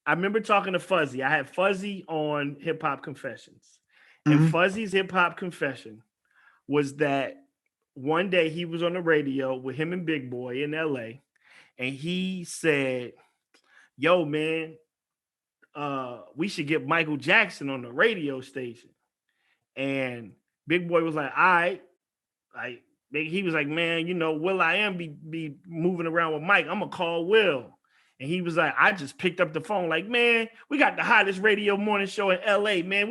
I remember talking to Fuzzy. I had Fuzzy on Hip Hop Confessions. And Mhm. Fuzzy's Hip Hop Confession was that one day he was on the radio with him and Big Boy in LA. And he said, yo, man, we should get Michael Jackson on the radio station. And Big Boy was like, all right. Like, he was like, man, will.i.am be moving around with Mike. I'm gonna call Will. And he was like, I just picked up the phone, like, man, we got the hottest radio morning show in LA, man.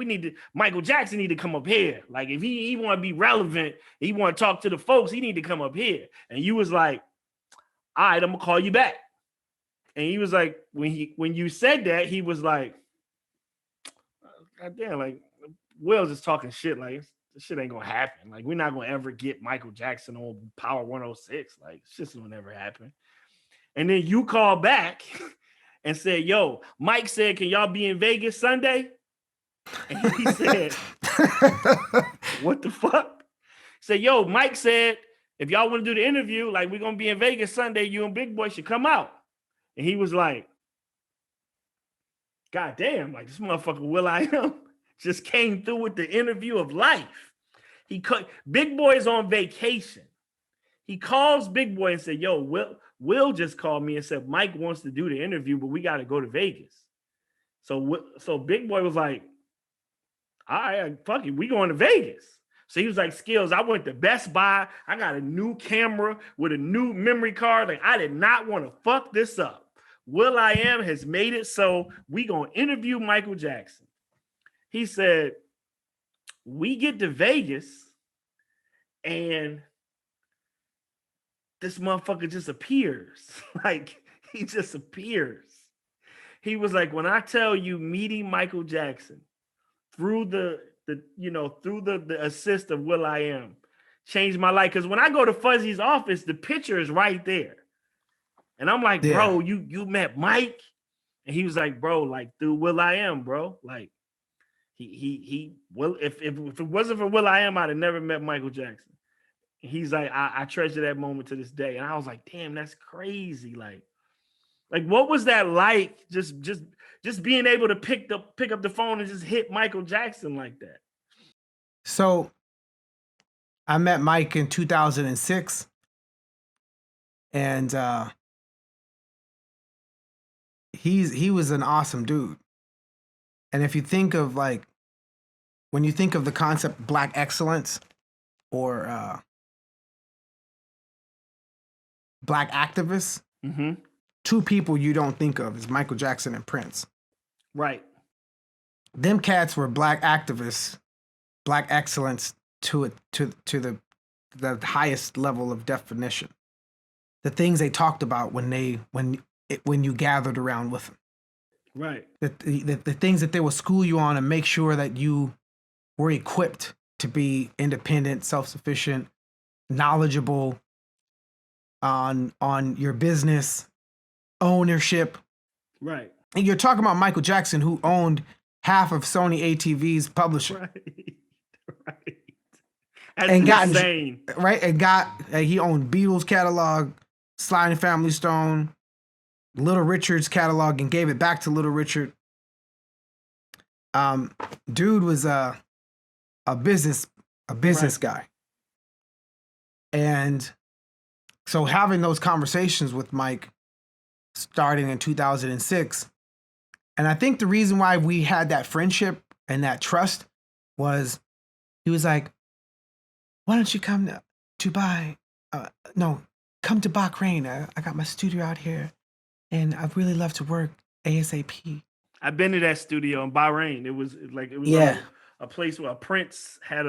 Michael Jackson need to come up here. Like, if he want to be relevant, he want to talk to the folks, he need to come up here. And you was like, all right, I'm gonna call you back. And he was like, when you said that, he was like, God damn, like, Will's just talking shit. Like, this shit ain't gonna happen. Like, we're not gonna ever get Michael Jackson on Power 106. Like, it's just gonna never happen. And then you call back and said, yo, Mike said, can y'all be in Vegas Sunday? And he said, what the fuck? Said, yo, Mike said, if y'all want to do the interview, like, we're gonna be in Vegas Sunday, you and Big Boy should come out. And he was like, God damn, like, this motherfucker will.i.am just came through with the interview of life. Big Boy's on vacation. He calls Big Boy and said, yo, Will just called me and said Mike wants to do the interview, but we got to go to Vegas. So Big Boy was like, all right, fuck it, we going to Vegas. So he was like, Skillz, I went to Best Buy. I got a new camera with a new memory card. Like, I did not want to fuck this up. will.i.am has made it so we going to interview Michael Jackson. He said, we get to Vegas and this motherfucker just appears. Like, he just appears. He was like, when I tell you meeting Michael Jackson through the assist of will.i.am changed my life. Because when I go to Fuzzy's office, the picture is right there. And I'm like, bro, you met Mike? And he was like, bro, like, through will.i.am, bro. Like, he if it wasn't for will.i.am, I'd have never met Michael Jackson. He's like, I treasure that moment to this day. And I was like, damn, that's crazy. Like what was that like? Just being able to pick up the phone and just hit Michael Jackson like that. So I met Mike in 2006. And he was an awesome dude. And if you think of, like, when you think of the concept Black excellence or Black activists, two people you don't think of is Michael Jackson and Prince. Right. Them cats were Black activists, Black excellence to the highest level of definition. The things they talked about when you gathered around with them. Right. The things that they will school you on and make sure that you were equipped to be independent, self-sufficient, knowledgeable on your business, ownership. Right. And you're talking about Michael Jackson, who owned half of Sony ATV's publishing. Right. That's and insane. He owned Beatles catalog, Sly and Family Stone, Little Richard's catalog, and gave it back to Little Richard. Dude was a business guy. And so having those conversations with Mike starting in 2006, and I think the reason why we had that friendship and that trust was he was like, why don't you come to Dubai? Come to Bahrain. I got my studio out here and I'd really love to work ASAP. I've been to that studio in Bahrain. It was a place where Prince had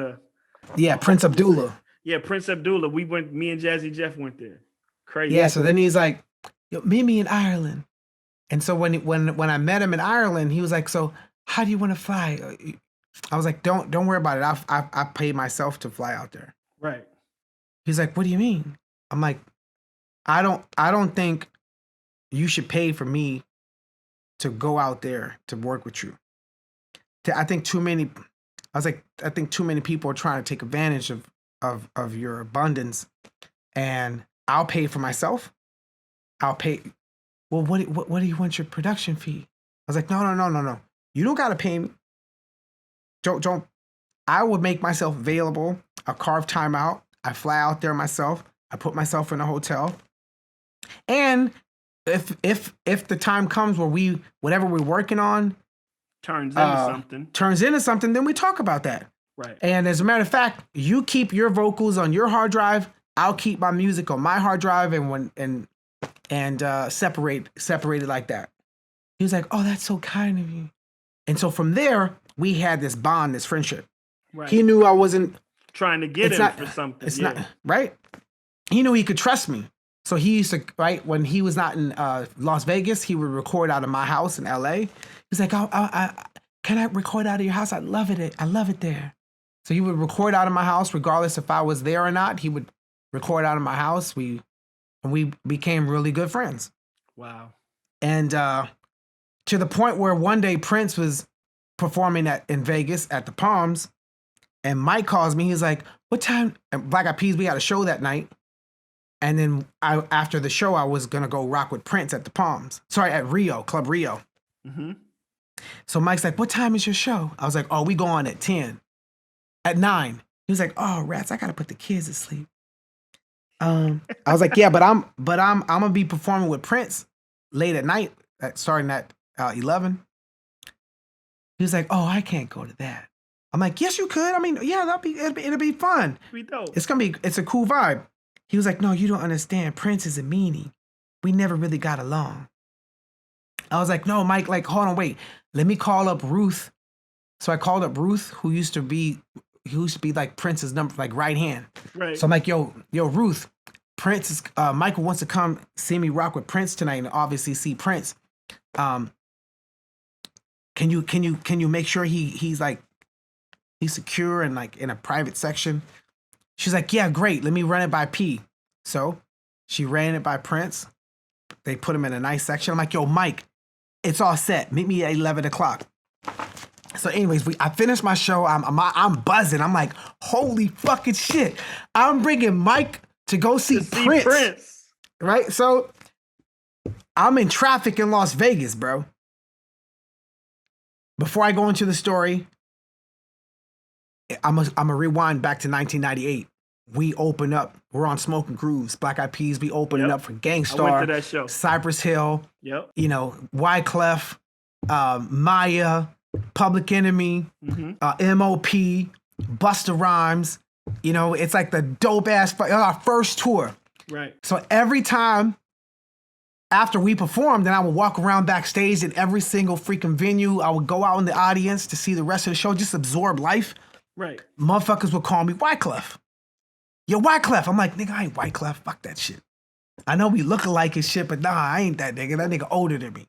Prince Abdullah. Yeah, Prince Abdullah. Me and Jazzy Jeff went there. Crazy. Yeah, so then he's like, meet me in Ireland. And so when I met him in Ireland, he was like, so how do you want to fly? I was like, don't worry about it. I paid myself to fly out there. Right. He's like, what do you mean? I'm like, I don't think you should pay for me to go out there to work with you. I think too many people are trying to take advantage of your abundance, and I'll pay for myself. I'll pay. Well, what do you want your production fee? was like, no. You don't gotta pay me. Don't. I would make myself available. I carve time out. I fly out there myself. I put myself in a hotel. And if the time comes where whatever we're working on turns into something, then we talk about that. Right. And as a matter of fact, you keep your vocals on your hard drive. I'll keep my music on my hard drive, and separate it like that. He was like, "Oh, that's so kind of you." And so from there, we had this bond, this friendship. Right. He knew I wasn't trying to get him for something. It's not right. He knew he could trust me. So he used to, right, when he was not in Las Vegas, he would record out of my house in LA. He's like, can I record out of your house? I love it there. So he would record out of my house, regardless if I was there or not. He would record out of my house. We became really good friends. Wow. And to the point where one day Prince was performing in Vegas at the Palms, and Mike calls me. He's like, "What time?" And Black Eyed Peas, we had a show that night. And then after the show, I was going to go rock with Prince at the Palms. Sorry, at Rio, Club Rio. Mm-hmm. So Mike's like, "What time is your show?" I was like, "Oh, we go on at 10. At 9. He was like, "Oh, rats, I got to put the kids to sleep." I was like, "Yeah, but I'm going to be performing with Prince late at night, starting at 11. He was like, "Oh, I can't go to that." I'm like, "Yes, you could. I mean, yeah, it'll be fun. It's a cool vibe." He was like, "No, you don't understand. Prince is a meanie. We never really got along." I was like, "No, Mike, like, hold on, wait. Let me call up Ruth." So I called up Ruth, who used to be like Prince's number, like right hand. Right. So I'm like, yo, Ruth, Michael wants to come see me rock with Prince tonight and obviously see Prince. Can you make sure he's secure and like in a private section? She's like, "Yeah, great. Let me run it by P." So she ran it by Prince. They put him in a nice section. I'm like, "Yo, Mike, it's all set. Meet me at 11 o'clock. So anyways, I finished my show. I'm buzzing. I'm like, holy fucking shit. I'm bringing Mike to go see Prince. Right? So I'm in traffic in Las Vegas, bro. Before I go into the story, I'm a rewind back to 1998. We open up. We're on Smoking Grooves, Black Eyed Peas. We opening up for Gangstar. I went to that show. Cypress Hill. Yep. Wyclef, Maya, Public Enemy, MOP, Busta Rhymes. It's like the dope ass. Our first tour. Right. So every time after we performed, then I would walk around backstage in every single freaking venue. I would go out in the audience to see the rest of the show, just absorb life. Right. Motherfuckers would call me Wyclef. Yo, Wyclef. I'm like, "Nigga, I ain't Wyclef. Fuck that shit. I know we look alike and shit, but nah, I ain't that nigga. That nigga older than me."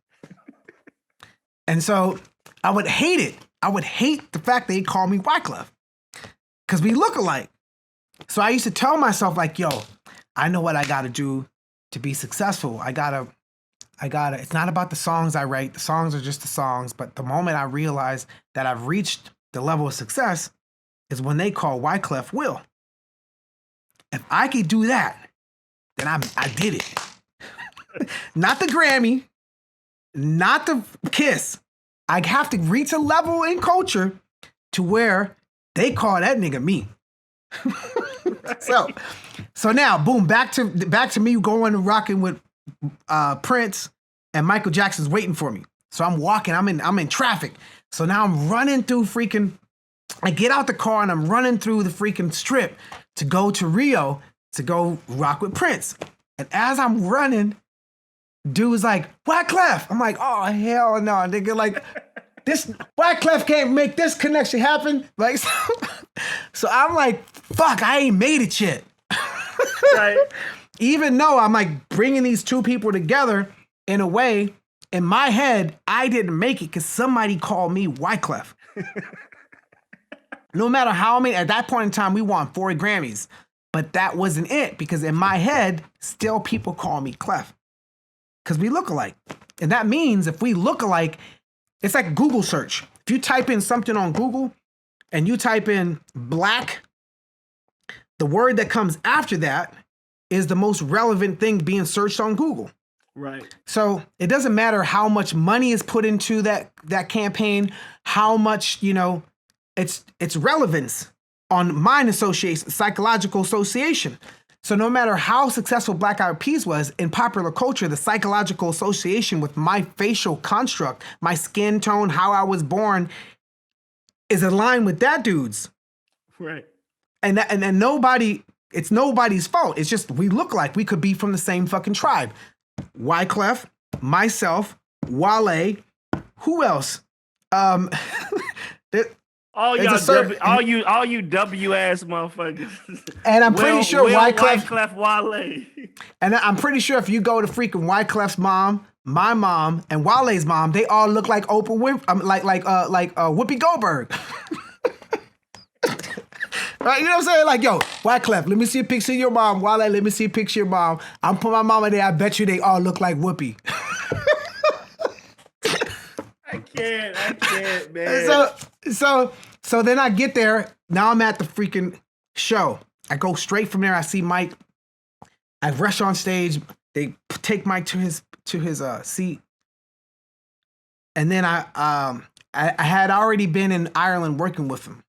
And so I would hate it. I would hate the fact that he called me Wyclef because we look alike. So I used to tell myself like, "Yo, I know what I got to do to be successful. I gotta, it's not about the songs I write. The songs are just the songs. But the moment I realize that I've reached the level of success is when they call Wyclef Will. If I could do that, then I did it." Not the Grammy, not the Kiss. I have to reach a level in culture to where they call that nigga me. So now, boom, back to me going and rocking with Prince, and Michael Jackson's waiting for me. So I'm walking, I'm in traffic. So now I'm running through I get out the car and I'm running through the freaking strip to go to Rio to go rock with Prince. And as I'm running, dude's like, "Wyclef." I'm like, "Oh, hell no, nigga. Like, this Wyclef can't make this connection happen." Like, so I'm like, fuck, I ain't made it yet. Right. Even though I'm like bringing these two people together in a way, in my head, I didn't make it because somebody called me Wyclef. No matter how many, at that point in time, we won 4 Grammys. But that wasn't it, because in my head, still people call me Clef. Because we look alike. And that means if we look alike, it's like a Google search. If you type in something on Google and you type in black, the word that comes after that is the most relevant thing being searched on Google. Right. So it doesn't matter how much money is put into that campaign, how much, it's relevance on mind association, psychological association. So no matter how successful Black Eyed Peas was in popular culture, the psychological association with my facial construct, my skin tone, how I was born, is aligned with that dude's. Right. And it's nobody's fault. It's just we look like we could be from the same fucking tribe. Wyclef, myself, Wale, who else? All you W ass motherfuckers. And I'm pretty sure Wyclef Wale. And I'm pretty sure if you go to freaking Wyclef's mom, my mom, and Wale's mom, they all look like Oprah Winfrey, like Whoopi Goldberg. Right, you know what I'm saying? Like, yo, Wyclef, let me see a picture of your mom. Wale, let me see a picture of your mom. I'm putting my mama there. I bet you they all look like Whoopi. I can't, man. So then I get there. Now I'm at the freaking show. I go straight from there. I see Mike. I rush on stage. They take Mike to his seat. And then I had already been in Ireland working with him.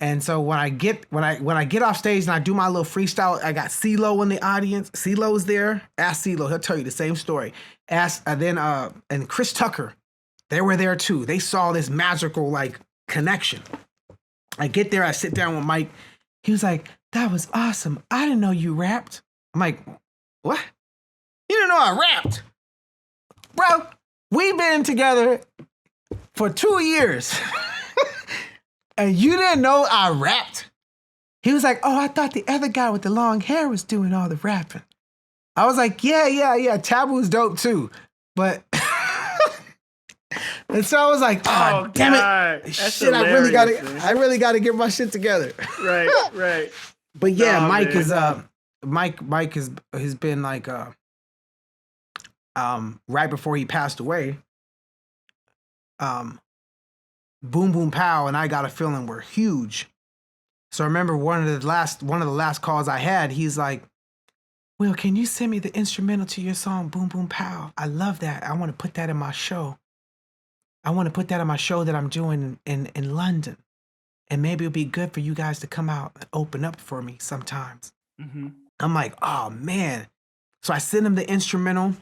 And so when I get off stage and I do my little freestyle, I got CeeLo in the audience. CeeLo's there. Ask CeeLo, he'll tell you the same story. And Chris Tucker, they were there too. They saw this magical like connection. I get there, I sit down with Mike. He was like, "That was awesome. I didn't know you rapped." I'm like, "What? You didn't know I rapped?" Bro, we've been together for 2 years. And you didn't know I rapped? He was like, "Oh, I thought the other guy with the long hair was doing all the rapping." I was like, yeah. Taboo's dope too. But and so I was like, "Oh, damn it. That's Shit, I really gotta get my shit together." Right. But yeah, Mike is Mike has been like right before he passed away. Boom Boom Pow and I Got a Feeling were huge. So I remember one of the last calls I had, he's like, "Will, can you send me the instrumental to your song Boom Boom Pow? I love that. I want to put that in my show. I want to put that in my show that I'm doing in London. And maybe it'll be good for you guys to come out and open up for me sometimes." Mm-hmm. I'm like, "Oh man." So I sent him the instrumental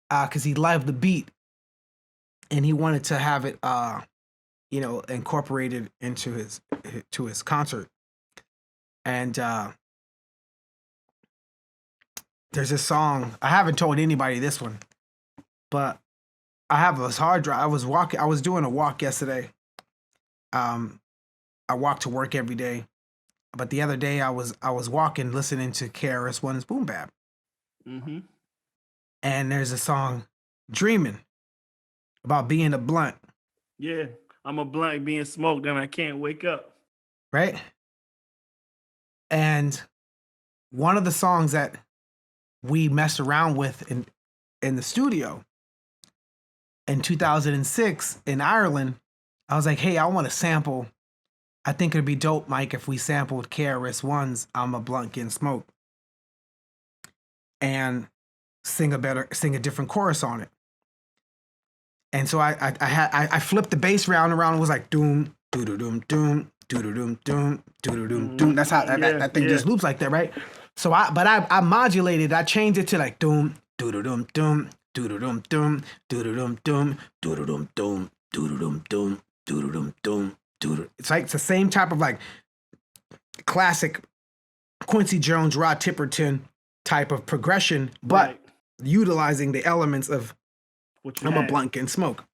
because he loved the beat and he wanted to have it incorporated into his concert. And there's this song, I haven't told anybody this one, but I have this hard drive. I was doing a walk yesterday. I walk to work every day, but the other day I was walking listening to KRS-One's Boom Bap. Mm-hmm. And there's a song, Dreaming, about being a blunt. Yeah. I'm a blunt being smoked and I can't wake up. Right? And one of the songs that we messed around with in the studio in 2006 in Ireland, I was like, "Hey, I want to sample. I think it'd be dope, Mike, if we sampled KRS-One's I'm a Blunt Getting Smoked and sing a different chorus on it." And so I flipped the bass round and around and was like doom, doo doo doom, doom, doo doo doom, doom, doo doo doom, doom. That's how that thing just loops like that, right? So I modulated. I changed it to like doom, doo doo doom, doom, doo doo doom, doom, doo doo doom, doom, doo doo doom, doom, doo doo doom, doom, doo doo doom, doom, doo doo. It's like it's the same type of like classic Quincy Jones, Rod Tipperton type of progression, but utilizing the elements of I'm a blunt getting smoke.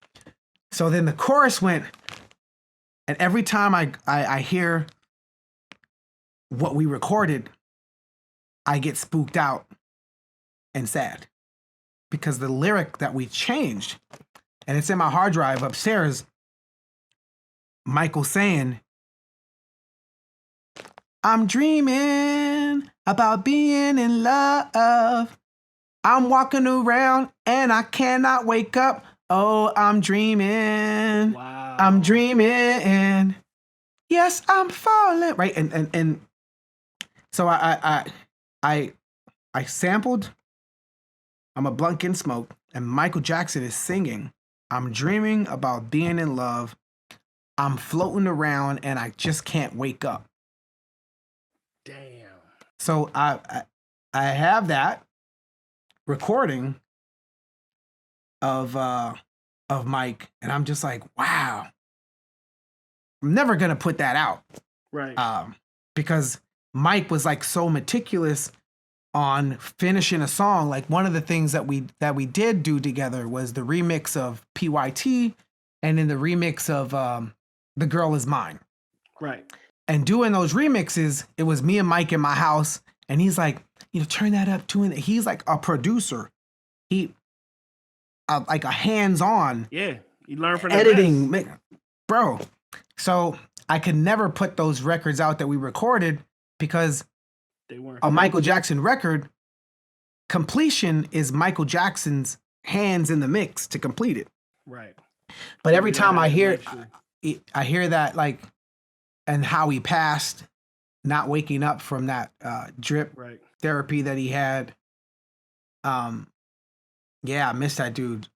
So then the chorus went, and every time I hear what we recorded, I get spooked out and sad because the lyric that we changed, and it's in my hard drive upstairs, Michael saying, "I'm dreaming about being in love. I'm walking around and I cannot wake up. Oh, I'm dreaming. Wow. I'm dreaming. Yes, I'm falling." Right. And so I sampled I'm a blunt and smoke, and Michael Jackson is singing, I'm dreaming about being in love. I'm floating around and I just can't wake up. Damn. So I have that recording of Mike, and I'm just like, wow. I'm never gonna put that out. Right. Because Mike was like so meticulous on finishing a song. Like one of the things that we did do together was the remix of PYT, and then the remix of The Girl Is Mine. Right. And doing those remixes, it was me and Mike in my house, and he's like, turn that up to it. He's like a producer. He like a hands-on. Yeah, you learn from editing, bro. So I could never put those records out that we recorded because they weren't a Michael Jackson record completion is Michael Jackson's hands in the mix to complete it. Right. But every time I hear that, like, and how he passed, not waking up from that drip therapy that he had. Yeah, I miss that dude.